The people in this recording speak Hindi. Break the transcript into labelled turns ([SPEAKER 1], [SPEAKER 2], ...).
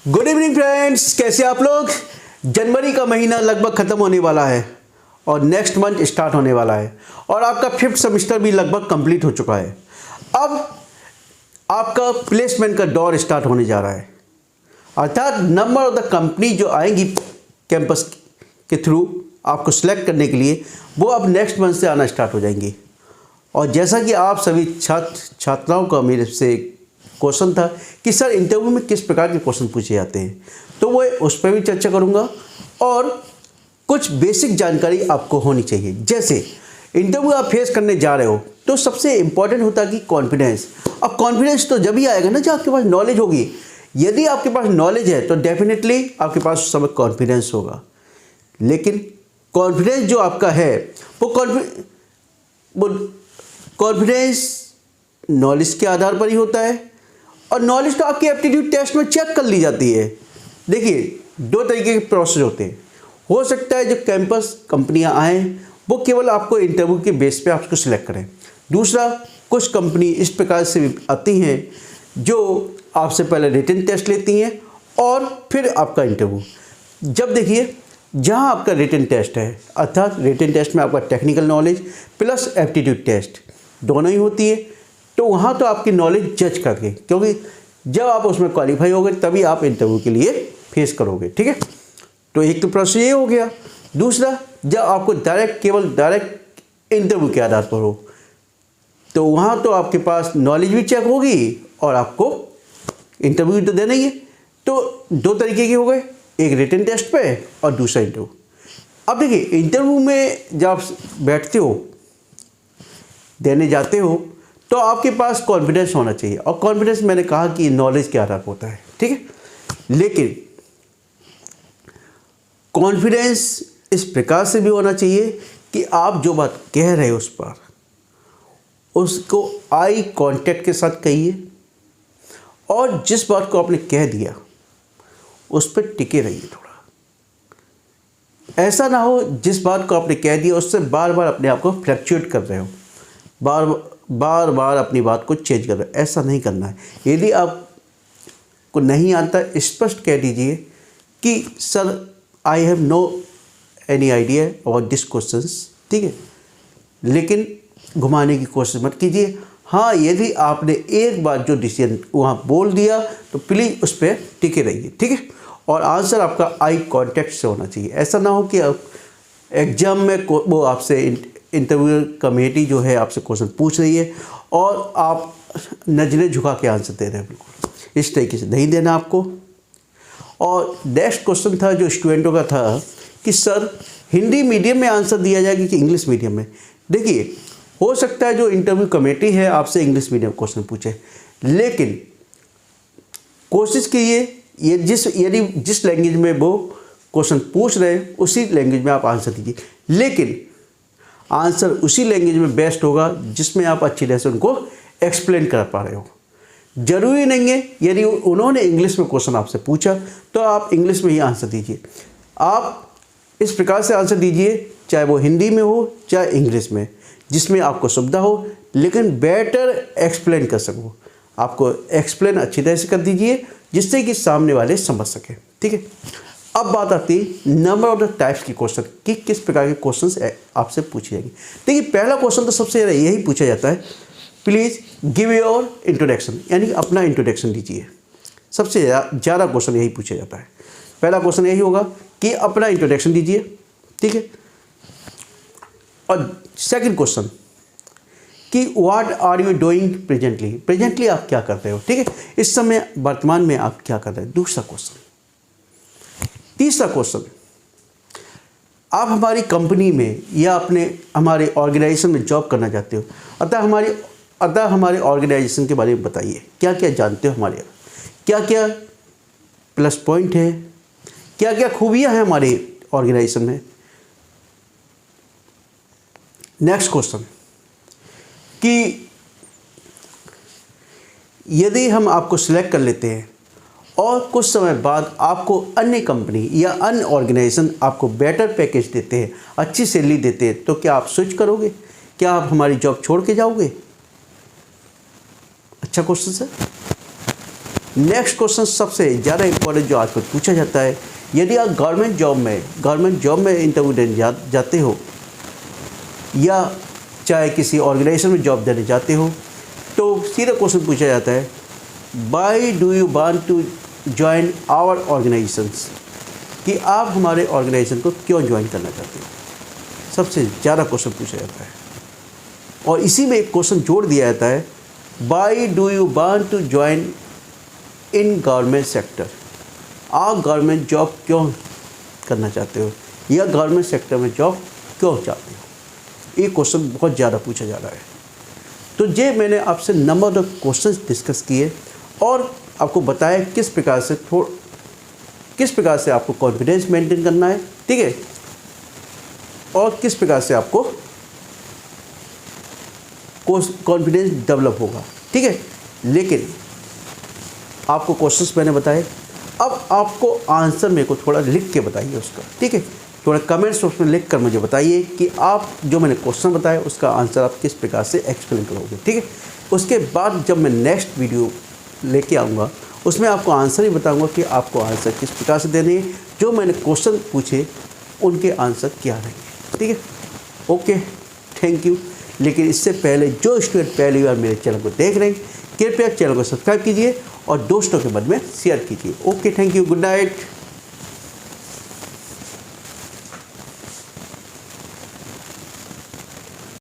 [SPEAKER 1] गुड इवनिंग फ्रेंड्स, कैसे आप लोग। जनवरी का महीना लगभग ख़त्म होने वाला है और नेक्स्ट मंथ स्टार्ट होने वाला है और आपका 5th सेमेस्टर भी लगभग कंप्लीट हो चुका है। अब आपका प्लेसमेंट का दौर स्टार्ट होने जा रहा है, अर्थात नंबर ऑफ द कंपनी जो आएंगी कैंपस के थ्रू आपको सिलेक्ट करने के लिए वो अब नेक्स्ट मंथ से आना स्टार्ट हो जाएंगी। और जैसा कि आप सभी छात्राओं का मेरे से क्वेश्चन था कि सर इंटरव्यू में किस प्रकार के क्वेश्चन पूछे जाते हैं, तो वो उस पर भी चर्चा करूंगा और कुछ बेसिक जानकारी आपको होनी चाहिए। जैसे इंटरव्यू आप फेस करने जा रहे हो तो सबसे इम्पॉर्टेंट होता है कि कॉन्फिडेंस। अब कॉन्फिडेंस तो जब ही आएगा ना जब आपके पास नॉलेज होगी। यदि आपके पास नॉलेज है तो डेफिनेटली आपके पास उस समय कॉन्फिडेंस होगा, लेकिन कॉन्फिडेंस जो आपका है वो कॉन्फिडेंस नॉलेज के आधार पर ही होता है और नॉलेज तो आपकी एप्टीट्यूड टेस्ट में चेक कर ली जाती है। देखिए, 2 तरीके के प्रोसेस होते हैं। हो सकता है जो कैंपस कंपनियां आएँ वो केवल आपको इंटरव्यू के बेस पे आपको सिलेक्ट करें। दूसरा, कुछ कंपनी इस प्रकार से भी आती हैं जो आपसे पहले रिटन टेस्ट लेती हैं और फिर आपका इंटरव्यू। जब देखिए, जहां आपका रिटन टेस्ट है, अर्थात रिटन टेस्ट में आपका technical knowledge plus aptitude test दोनों ही होती है, तो वहाँ तो आपकी नॉलेज जज करके, क्योंकि जब आप उसमें क्वालिफाई होगे तभी आप इंटरव्यू के लिए फेस करोगे। ठीक है, तो एक तो प्रोसेस ये हो गया। दूसरा, जब आपको केवल डायरेक्ट इंटरव्यू के आधार पर हो तो वहाँ तो आपके पास नॉलेज भी चेक होगी और आपको इंटरव्यू तो देना ही है। तो 2 तरीके के हो गए, एक रिटन टेस्ट पे और दूसरा इंटरव्यू। अब देखिए, इंटरव्यू में जब आप बैठते हो, देने जाते हो, तो आपके पास कॉन्फिडेंस होना चाहिए और कॉन्फिडेंस मैंने कहा कि नॉलेज के आधार पर होता है। ठीक है, लेकिन कॉन्फिडेंस इस प्रकार से भी होना चाहिए कि आप जो बात कह रहे हो उस पर उसको आई कांटेक्ट के साथ कहिए और जिस बात को आपने कह दिया उस पर टिके रहिए। थोड़ा ऐसा ना हो जिस बात को आपने कह दिया उससे बार बार अपने आप को फ्लक्चुएट कर रहे हो, बार बार अपनी बात को चेंज कर रहे हो। ऐसा नहीं करना है। यदि आपको नहीं आता, स्पष्ट कह दीजिए कि sir I have no any idea about this questions. ठीक है, लेकिन घुमाने की कोशिश मत कीजिए। हाँ, यदि आपने एक बार जो डिसीजन वहाँ बोल दिया तो प्लीज़ उस पर टिके रहिए। ठीक है, और आंसर आपका आई कांटेक्ट से होना चाहिए। ऐसा ना हो कि एग्जाम में वो आपसे इंटरव्यू कमेटी जो है आपसे क्वेश्चन पूछ रही है और आप नजरें झुका के आंसर दे रहे हैं। बिल्कुल इस तरीके से नहीं देना आपको। और नेक्स्ट क्वेश्चन था जो स्टूडेंटों का था कि सर हिंदी मीडियम में आंसर दिया जाएगा कि इंग्लिश मीडियम में। देखिए, हो सकता है जो इंटरव्यू कमेटी है आपसे इंग्लिश मीडियम क्वेश्चन पूछे, लेकिन कोशिश कीजिए यदि जिस लैंग्वेज में वो क्वेश्चन पूछ रहे हैं उसी लैंग्वेज में आप आंसर दीजिए, लेकिन आंसर उसी लैंग्वेज में बेस्ट होगा जिसमें आप अच्छी तरह से उनको एक्सप्लेन कर पा रहे हो। जरूरी नहीं है यदि उन्होंने इंग्लिश में क्वेश्चन आपसे पूछा तो आप इंग्लिश में ही आंसर दीजिए। आप इस प्रकार से आंसर दीजिए, चाहे वो हिंदी में हो चाहे इंग्लिश में, जिसमें आपको सुविधा हो लेकिन बेटर एक्सप्लेन कर सको। आपको एक्सप्लेन अच्छी तरह से कर दीजिए जिससे कि सामने वाले समझ सकें। ठीक है, अब बात आती है नंबर ऑफ द टाइप्स की क्वेश्चन कि किस प्रकार के क्वेश्चंस आपसे पूछे जाएंगे। देखिए, पहला क्वेश्चन तो सबसे ज़्यादा यही पूछा जाता है, प्लीज़ गिव योर इंट्रोडक्शन, यानी अपना इंट्रोडक्शन दीजिए। सबसे ज़्यादा क्वेश्चन यही पूछा जाता है। पहला क्वेश्चन यही होगा कि अपना इंट्रोडक्शन दीजिए। ठीक है, और सेकंड क्वेश्चन कि what are you doing presently आप क्या कर रहे हो। ठीक है, इस समय वर्तमान में आप क्या कर रहे हैं। दूसरा क्वेश्चन। तीसरा क्वेश्चन, आप हमारी कंपनी में या हमारे ऑर्गेनाइजेशन में जॉब करना चाहते हो, अतः हमारे ऑर्गेनाइजेशन के बारे में बताइए। क्या क्या जानते हो हमारे, क्या क्या प्लस पॉइंट है, क्या क्या खूबियां हैं हमारे ऑर्गेनाइजेशन में। नेक्स्ट क्वेश्चन कि यदि हम आपको सिलेक्ट कर लेते हैं और कुछ समय बाद आपको अन्य कंपनी या अन्य ऑर्गेनाइजेशन आपको बेटर पैकेज देते हैं, अच्छी सैलरी देते हैं, तो क्या आप स्विच करोगे? क्या आप हमारी जॉब छोड़ के जाओगे? अच्छा क्वेश्चन सर। नेक्स्ट क्वेश्चन सबसे ज़्यादा इंपॉर्टेंट जो आजकल पूछा जाता है, यदि आप गवर्नमेंट जॉब में इंटरव्यू देने जाते हो या चाहे किसी ऑर्गेनाइजेशन में जॉब देने जाते हो, तो सीधा क्वेश्चन पूछा जाता है, why do you want to join our organisations, कि आप हमारे ऑर्गेनाइजेशन को क्यों ज्वाइन करना चाहते हो। सबसे ज़्यादा क्वेश्चन पूछा जाता है। और इसी में एक क्वेश्चन जोड़ दिया जाता है, why do you want to join in government sector, आप गवर्नमेंट जॉब क्यों करना चाहते हो या गवर्नमेंट सेक्टर में जॉब क्यों चाहते हो। ये क्वेश्चन बहुत ज़्यादा पूछा जा रहा है। तो ये मैंने आपसे नंबर ऑफ क्वेश्चन डिस्कस किए और आपको बताया किस प्रकार से आपको कॉन्फिडेंस मेंटेन करना है, ठीक है, और किस प्रकार से आपको कॉन्फिडेंस डेवलप होगा, ठीक है। लेकिन आपको क्वेश्चंस मैंने बताए, अब आपको आंसर मेरे को थोड़ा लिख के बताइए उसका, ठीक है। थोड़ा कमेंट्स उसमें लिख कर मुझे बताइए कि आप जो मैंने क्वेश्चन बताया उसका आंसर आप किस प्रकार से एक्सप्लेन करोगे, ठीक है। उसके बाद जब मैं नेक्स्ट वीडियो लेके आऊँगा उसमें आपको आंसर ही बताऊँगा कि आपको आंसर किस प्रकार से देने हैं, जो मैंने क्वेश्चन पूछे उनके आंसर क्या रहेंगे, ठीक है। Okay, thank you. लेकिन इससे पहले जो स्टूडेंट पहली बार मेरे चैनल को देख रहे हैं, कृपया चैनल को सब्सक्राइब कीजिए और दोस्तों के मध्य में शेयर कीजिए। Okay, thank you, good night.